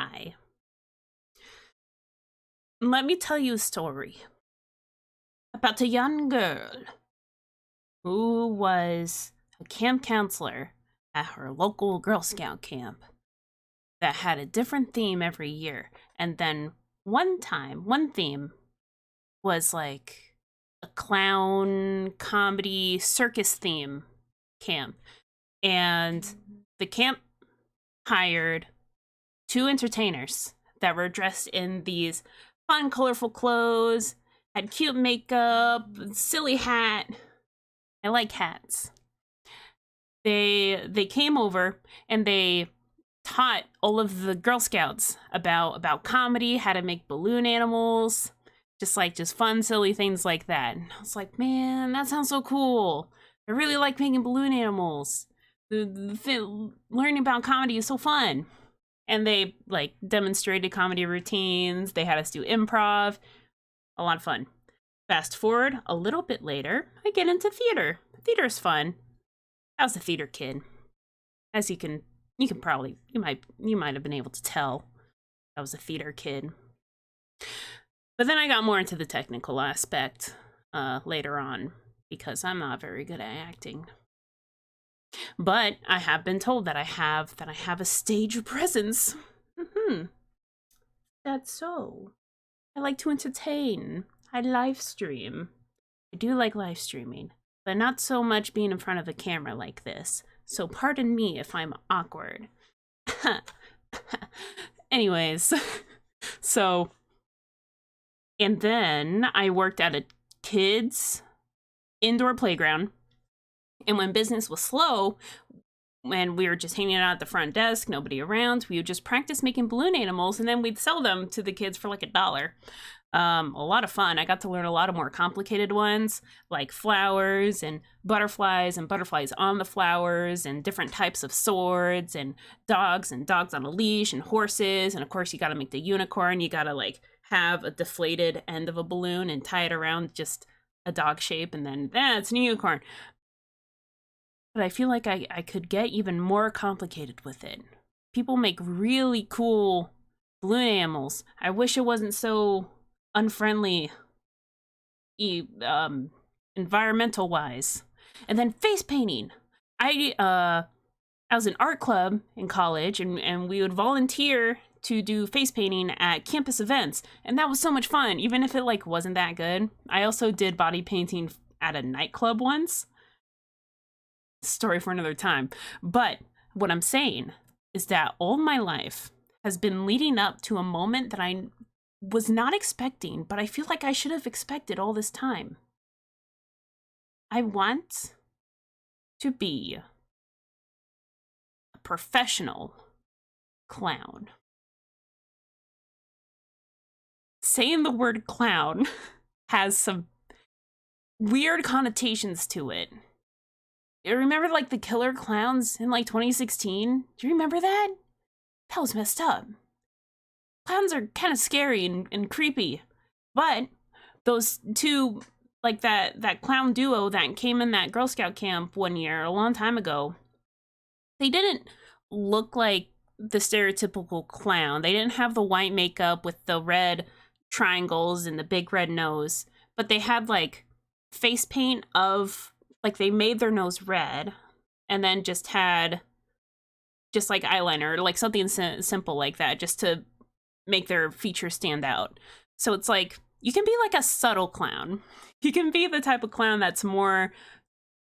Hi. Let me tell you a story about a young girl who was a camp counselor at her local Girl Scout camp that had a different theme every year. And then one theme was like a clown comedy circus theme camp. And the camp hired two entertainers that were dressed in these fun, colorful clothes, had cute makeup, silly hat. I like hats. They came over and they taught all of the Girl Scouts about comedy, how to make balloon animals, just fun, silly things like that. And I was like, man, that sounds so cool. I really like making balloon animals. Learning about comedy is so fun. And they like demonstrated comedy routines. They had us do improv. A lot of fun. Fast forward a little bit later, I get into theater. Theater's fun. I was a theater kid. As you might have been able to tell, I was a theater kid. But then I got more into the technical aspect later on because I'm not very good at acting. But I have been told that I have a stage presence. That's so. I like to entertain. I live stream. I do like live streaming, but not so much being in front of a camera like this. So pardon me if I'm awkward. Anyways, so, and then I worked at a kids' indoor playground. And when business was slow, when we were just hanging out at the front desk, nobody around, we would just practice making balloon animals, and then we'd sell them to the kids for like $1. A lot of fun. I got to learn a lot of more complicated ones, like flowers and butterflies on the flowers and different types of swords and dogs on a leash and horses. And of course, you got to make the unicorn. You got to like have a deflated end of a balloon and tie it around just a dog shape, and then it's a unicorn. But I feel like I could get even more complicated with it. People make really cool balloon animals. I wish it wasn't so unfriendly, environmental wise. And then face painting. I was in art club in college, and we would volunteer to do face painting at campus events, and that was so much fun, even if it like wasn't that good. I also did body painting at a nightclub once. Story for another time. But what I'm saying is that all my life has been leading up to a moment that I was not expecting, but I feel like I should have expected all this time. I want to be a professional clown. Saying the word clown has some weird connotations to it. You remember like the killer clowns in like 2016? Do you remember that? That was messed up. Clowns are kind of scary and creepy. But those two, like that clown duo that came in that Girl Scout camp one year, a long time ago, they didn't look like the stereotypical clown. They didn't have the white makeup with the red triangles and the big red nose. But they had like face paint of, like they made their nose red and then just had just like eyeliner, like something simple like that, just to make their features stand out. So it's like, you can be like a subtle clown. You can be the type of clown that's more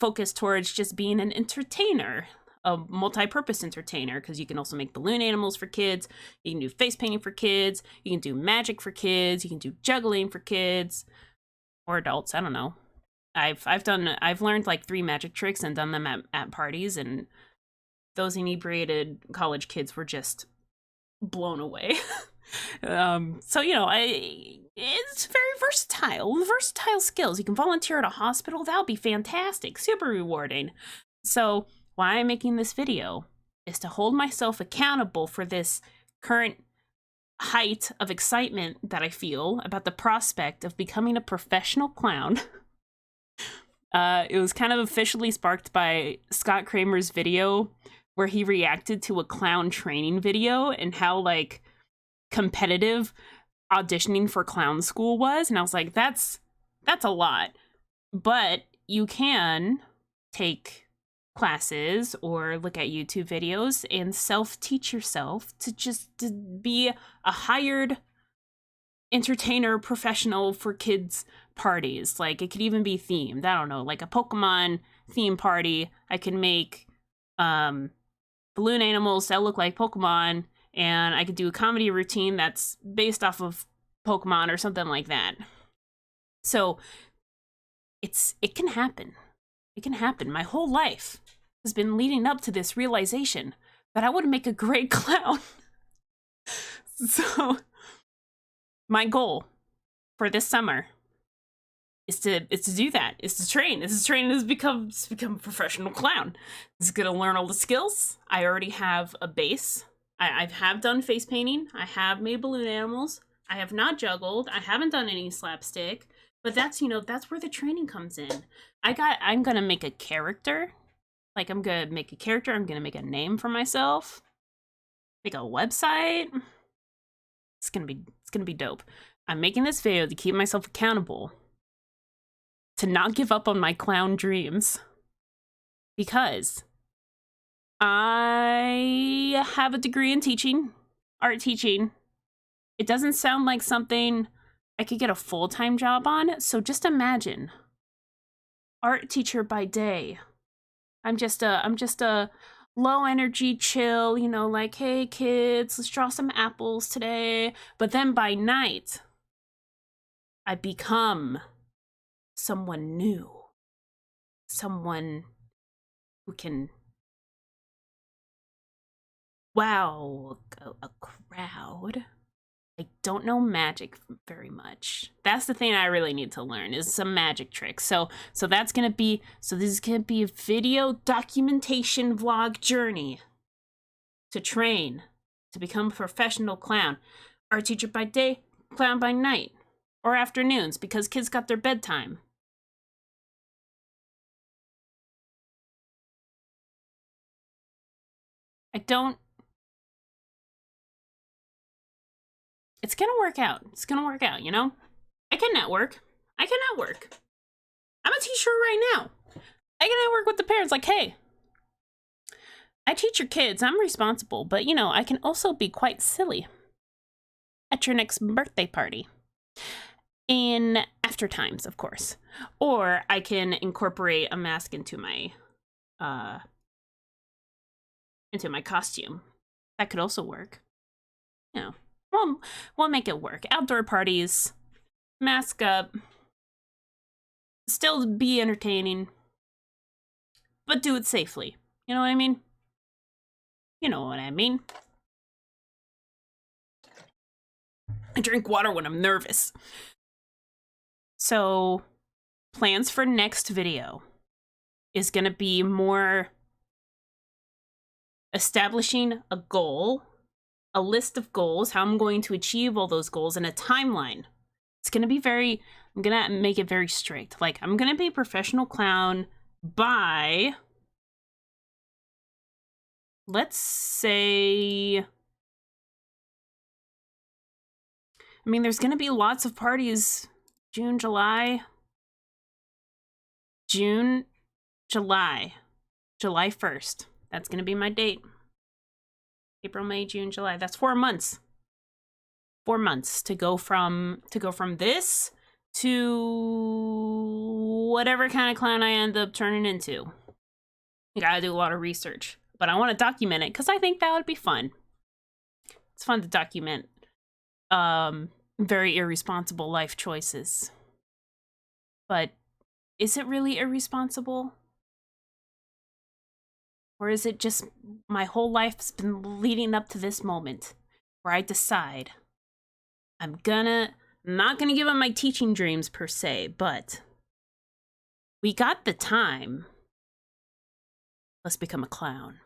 focused towards just being an entertainer, a multi-purpose entertainer, because you can also make balloon animals for kids. You can do face painting for kids. You can do magic for kids. You can do juggling for kids or adults. I don't know. I've learned like 3 magic tricks and done them at parties, and those inebriated college kids were just blown away. So, you know, it's very versatile skills. You can volunteer at a hospital. That would be fantastic. Super rewarding. So why I'm making this video is to hold myself accountable for this current height of excitement that I feel about the prospect of becoming a professional clown. It was kind of officially sparked by Scott Kramer's video where he reacted to a clown training video and how like competitive auditioning for clown school was, and I was like, that's a lot. But you can take classes or look at YouTube videos and self-teach yourself to be a hired entertainer professional for kids parties. Like, it could even be themed. I don't know, like a Pokemon theme party. I can make balloon animals that look like Pokemon, and I could do a comedy routine that's based off of Pokemon or something like that. So it can happen. It can happen. My whole life has been leading up to this realization that I would make a great clown. So my goal for this summer is to do that. Is to train. To become a professional clown. Is gonna learn all the skills. I already have a base. I have done face painting. I have made balloon animals. I have not juggled. I haven't done any slapstick. But that's, that's where the training comes in. I'm gonna make a character. Like, I'm gonna make a character. I'm gonna make a name for myself. Make a website. It's gonna be dope. I'm making this video to keep myself accountable, to not give up on my clown dreams, because I have a degree in teaching, art teaching. It doesn't sound like something I could get a full-time job on, so just imagine, art teacher by day. I'm just a low energy, chill, like, hey kids, let's draw some apples today. But then by night, I become someone new, someone who can wow a crowd. I don't know magic very much. That's the thing I really need to learn, is some magic tricks. So this is gonna be a video documentation vlog journey to train to become a professional clown. Art teacher by day, clown by night, or afternoons, because kids got their bedtime. It's gonna work out. It's gonna work out, I can network. I'm a teacher right now. I can network with the parents, like, hey, I teach your kids. I'm responsible, but, I can also be quite silly at your next birthday party. In after times, of course. Or I can incorporate a mask into my costume. That could also work. We'll make it work. Outdoor parties, mask up, still be entertaining, but do it safely. You know what I mean? You know what I mean. I drink water when I'm nervous. So, plans for next video is gonna be more establishing a goal, a list of goals, how I'm going to achieve all those goals, and a timeline. It's gonna be I'm gonna make it very strict. Like, I'm gonna be a professional clown by, let's say, there's gonna be lots of parties. June, July, 1st. That's gonna be my date. April, May, June, July. That's 4 months. 4 months to go from this to whatever kind of clown I end up turning into. You gotta do a lot of research, but I want to document it because I think that would be fun. It's fun to document very irresponsible life choices. But is it really irresponsible? Or is it just my whole life's been leading up to this moment where I decide I'm not gonna give up my teaching dreams per se, but we got the time. Let's become a clown.